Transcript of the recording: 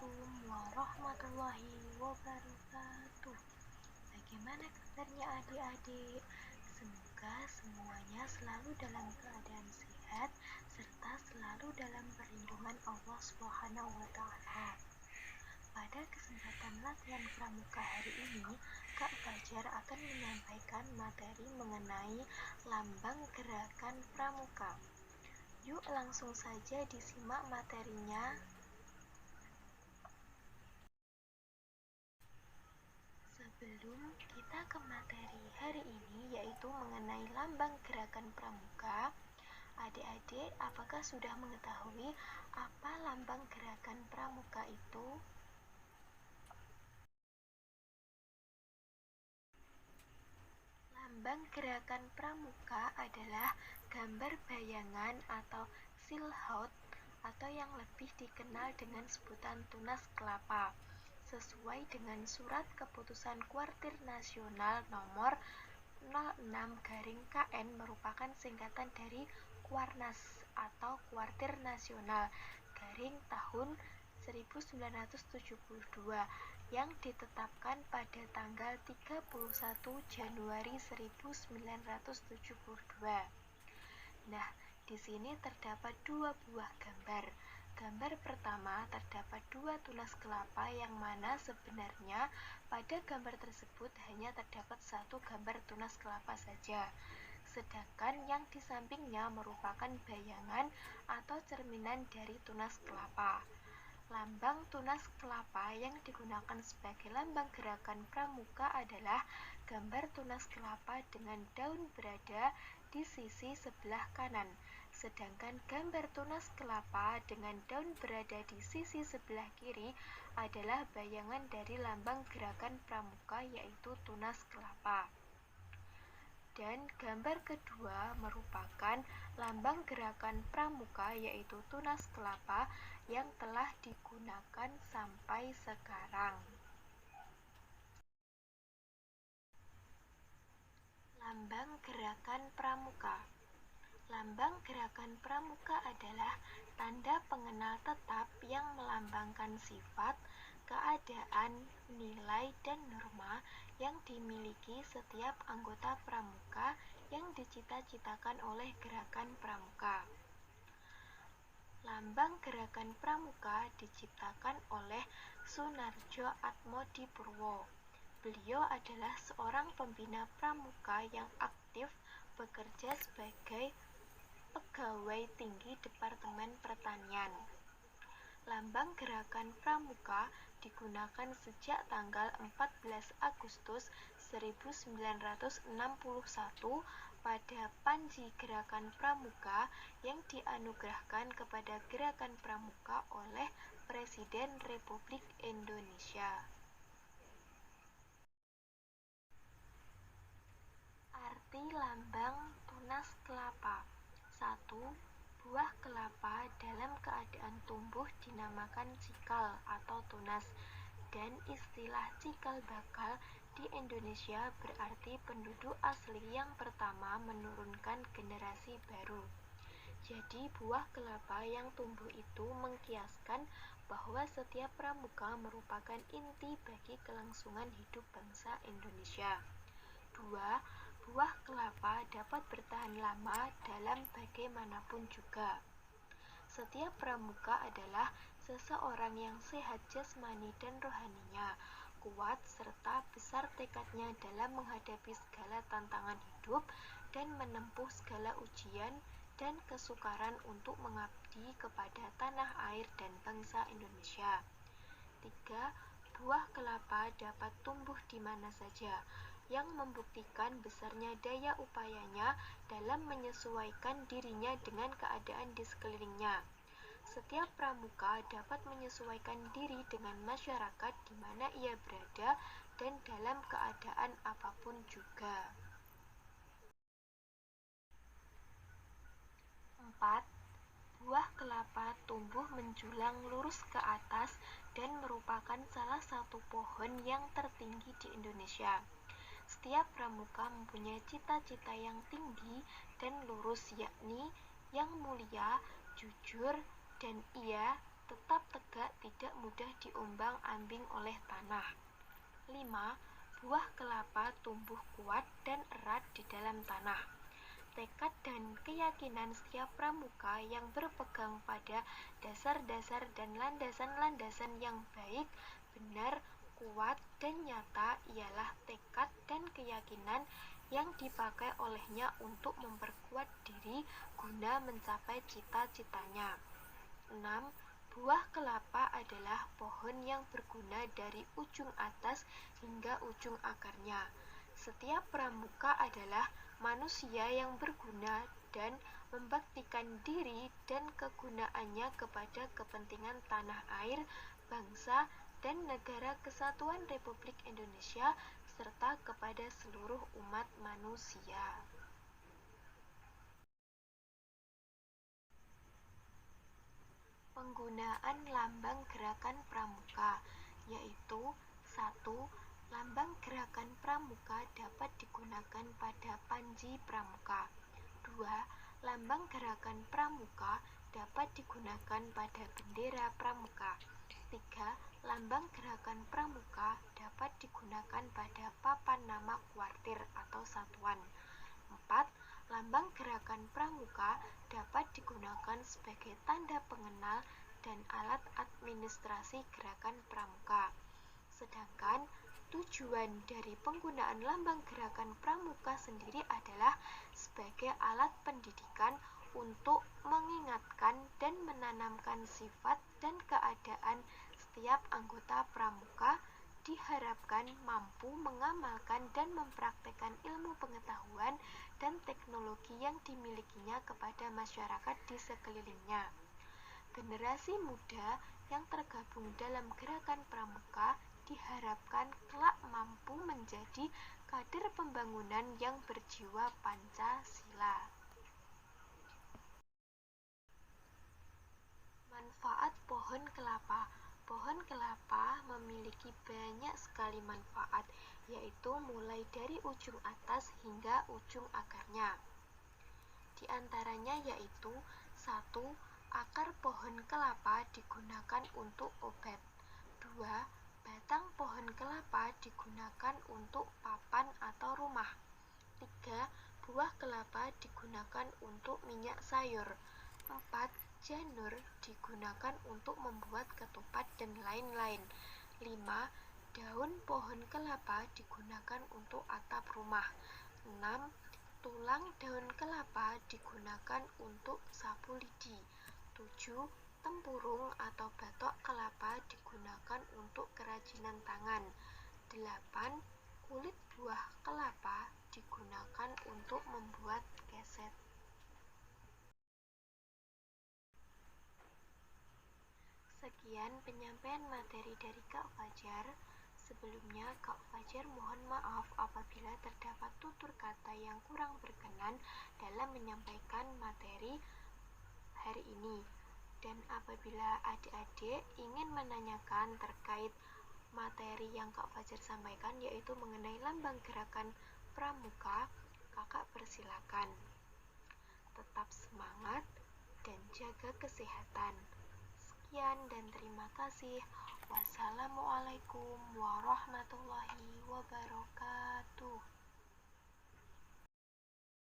Assalamualaikum warahmatullahi wabarakatuh. Bagaimana kabarnya adik-adik? Semoga semuanya selalu dalam keadaan sehat serta selalu dalam perlindungan Allah Subhanahu wa taala. Pada kesempatan latihan pramuka hari ini, Kak Fajar akan menyampaikan materi mengenai lambang gerakan pramuka. Yuk langsung saja disimak materinya. Sebelum kita ke materi hari ini, yaitu mengenai lambang gerakan pramuka, adik-adik apakah sudah mengetahui apa lambang gerakan pramuka itu? Lambang gerakan pramuka adalah gambar bayangan atau silhouette atau yang lebih dikenal dengan sebutan tunas kelapa, sesuai dengan surat keputusan Kuartir Nasional nomor 06-KN merupakan singkatan dari Kuarnas atau Kuartir Nasional tahun 1972 yang ditetapkan pada tanggal 31 Januari 1972. Nah, di sini terdapat dua buah gambar. Gambar pertama terdapat dua tunas kelapa yang mana sebenarnya pada gambar tersebut hanya terdapat satu gambar tunas kelapa saja. Sedangkan yang di sampingnya merupakan bayangan atau cerminan dari tunas kelapa. Lambang tunas kelapa yang digunakan sebagai lambang gerakan pramuka adalah gambar tunas kelapa dengan daun berada di sisi sebelah kanan, sedangkan gambar tunas kelapa dengan daun berada di sisi sebelah kiri adalah bayangan dari lambang gerakan pramuka yaitu tunas kelapa. Dan gambar kedua merupakan lambang gerakan pramuka yaitu tunas kelapa yang telah digunakan sampai sekarang. Lambang gerakan pramuka. Lambang gerakan pramuka adalah tanda pengenal tetap yang melambangkan sifat, keadaan, nilai, dan norma yang dimiliki setiap anggota pramuka yang dicita-citakan oleh gerakan pramuka. Lambang gerakan pramuka diciptakan oleh Sunarjo Atmodipurwo. Beliau adalah seorang pembina pramuka yang aktif bekerja sebagai pegawai tinggi Departemen Pertanian. Lambang gerakan pramuka digunakan sejak tanggal 14 Agustus 1961 pada Panji Gerakan Pramuka yang dianugerahkan kepada Gerakan Pramuka oleh Presiden Republik Indonesia. Arti lambang tunas kelapa. 1. Buah kelapa dalam keadaan tumbuh dinamakan cikal atau tunas, dan istilah cikal bakal di Indonesia berarti penduduk asli yang pertama menurunkan generasi baru. Jadi buah kelapa yang tumbuh itu mengkiaskan bahwa setiap pramuka merupakan inti bagi kelangsungan hidup bangsa Indonesia. 2. Buah kelapa dapat bertahan lama dalam bagaimanapun juga. Setiap pramuka adalah seseorang yang sehat jasmani dan rohaninya, kuat serta besar tekadnya dalam menghadapi segala tantangan hidup dan menempuh segala ujian dan kesukaran untuk mengabdi kepada tanah air dan bangsa Indonesia. 3. Buah kelapa dapat tumbuh di mana saja, yang membuktikan besarnya daya upayanya dalam menyesuaikan dirinya dengan keadaan di sekelilingnya. Setiap pramuka dapat menyesuaikan diri dengan masyarakat di mana ia berada dan dalam keadaan apapun juga. 4. Buah kelapa tumbuh menjulang lurus ke atas dan merupakan salah satu pohon yang tertinggi di Indonesia. Setiap pramuka mempunyai cita-cita yang tinggi dan lurus, yakni yang mulia, jujur, dan ia tetap tegak, tidak mudah diombang-ambing oleh tanah. 5. Buah kelapa tumbuh kuat dan erat di dalam tanah. Tekad dan keyakinan setiap pramuka yang berpegang pada dasar-dasar dan landasan-landasan yang baik, benar, kuat, dan nyata ialah tekad dan keyakinan yang dipakai olehnya untuk memperkuat diri guna mencapai cita-citanya. 6. Buah kelapa adalah pohon yang berguna dari ujung atas hingga ujung akarnya. Setiap pramuka adalah manusia yang berguna dan membaktikan diri dan kegunaannya kepada kepentingan tanah air, bangsa, dan negara kesatuan Republik Indonesia, serta kepada seluruh umat manusia. Penggunaan lambang gerakan pramuka, yaitu 1. Lambang gerakan pramuka dapat digunakan pada panji pramuka. 2. Lambang gerakan pramuka dapat digunakan pada bendera pramuka. 3. Lambang gerakan pramuka dapat digunakan pada papan nama kuartir atau satuan. 4. Lambang gerakan pramuka dapat digunakan sebagai tanda pengenal dan alat administrasi gerakan pramuka. Sedangkan tujuan dari penggunaan lambang gerakan pramuka sendiri adalah sebagai alat pendidikan untuk mengingatkan dan menanamkan sifat dan keadaan setiap anggota pramuka, diharapkan mampu mengamalkan dan mempraktekkan ilmu pengetahuan dan teknologi yang dimilikinya kepada masyarakat di sekelilingnya. Generasi muda yang tergabung dalam gerakan pramuka diharapkan kelak mampu menjadi kader pembangunan yang berjiwa Pancasila. Manfaat pohon kelapa. Pohon kelapa memiliki banyak sekali manfaat, yaitu mulai dari ujung atas hingga ujung akarnya. Di antaranya yaitu 1. Akar pohon kelapa digunakan untuk obat. 2. Batang pohon kelapa digunakan untuk papan atau rumah. 3. Buah kelapa digunakan untuk minyak sayur. 4. Janur digunakan untuk membuat ketupat dan lain-lain. 5. Daun pohon kelapa digunakan untuk atap rumah. 6. Tulang daun kelapa digunakan untuk sapu lidi. 7. Tempurung atau batok kelapa digunakan untuk kerajinan tangan. 8. Kulit buah kelapa digunakan untuk membuat keset. Sekian penyampaian materi dari Kak Fajar. Sebelumnya, Kak Fajar mohon maaf apabila terdapat tutur kata yang kurang berkenan dalam menyampaikan materi hari ini. Dan apabila adik-adik ingin menanyakan terkait materi yang Kak Fajar sampaikan, yaitu mengenai lambang gerakan pramuka, kakak persilakan. Tetap semangat dan jaga kesehatan. Sekian dan terima kasih. Wassalamualaikum warahmatullahi wabarakatuh.